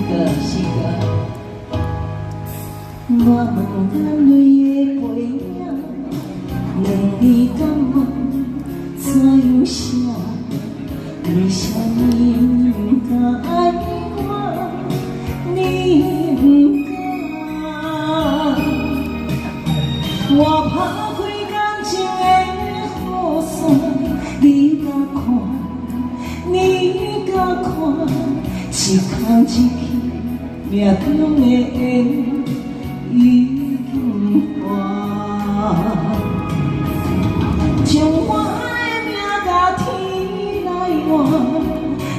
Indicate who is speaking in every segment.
Speaker 1: 的诗歌。
Speaker 2: 我问眼泪的背影，两字感觉怎样写？为什么不敢爱我？你不敢，我打开感情的雨伞，你甲看，你甲看，一空一气，命中的缘已经断。将我的命甲天来换，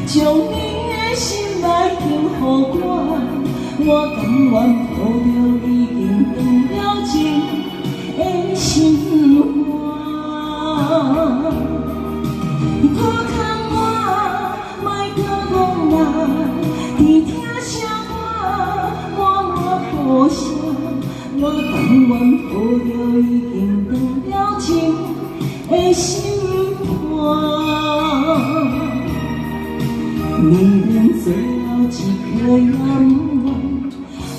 Speaker 2: 将你的心来献予我甘愿抱着已经断了情的心肝。可看我，莫搁讲啦，只听声我无声，我甘愿抱着已经断了情的心肝。你连最后一颗也不愿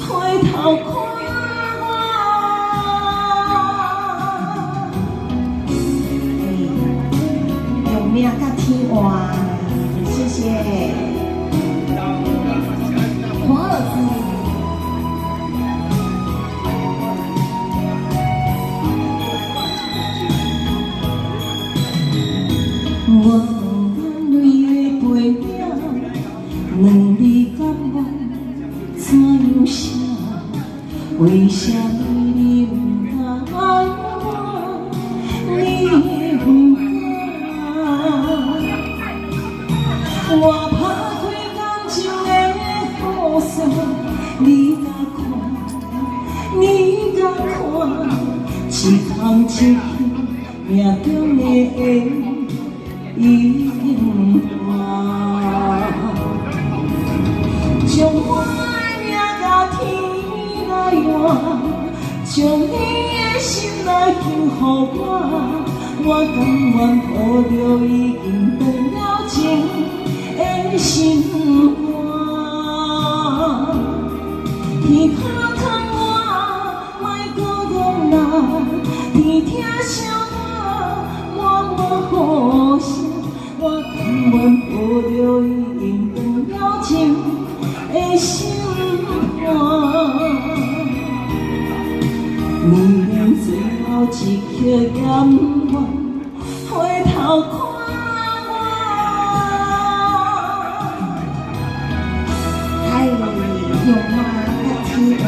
Speaker 2: 回头看我。用命甲天换，谢谢黄老师。我问眼泪的背影，两字感觉怎样写？为什么你不敢爱我？你不敢，我打开感情的雨伞，你甲看，你甲看，一空一气，命中的缘已经断。将我的命甲天来换，将你的心来献予我甘愿抱着已经断了情的心肝。天可看我，莫搁讲啦，天听声我无声，我甘愿抱着已经断了情的心肝。你连最后一刻也不愿回头看我。哎，用马甲天换。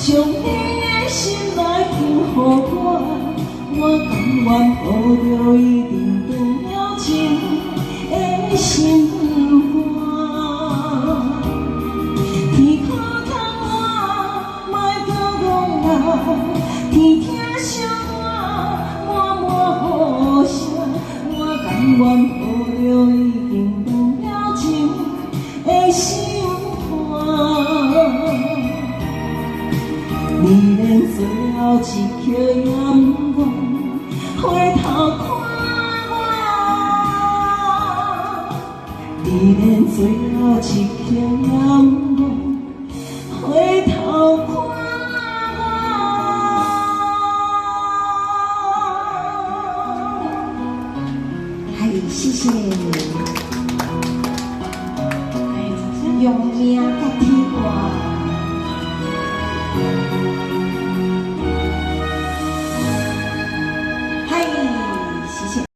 Speaker 2: 将你的心来献予我甘愿抱着已经断了情的心肝。天可看我，莫搁讲啦，天听声我无声，我甘愿抱着已经断了情的心肝。你连最后一刻也不愿回头看我，你连最后一刻也不愿回头看我。哎，谢谢，用命甲天换。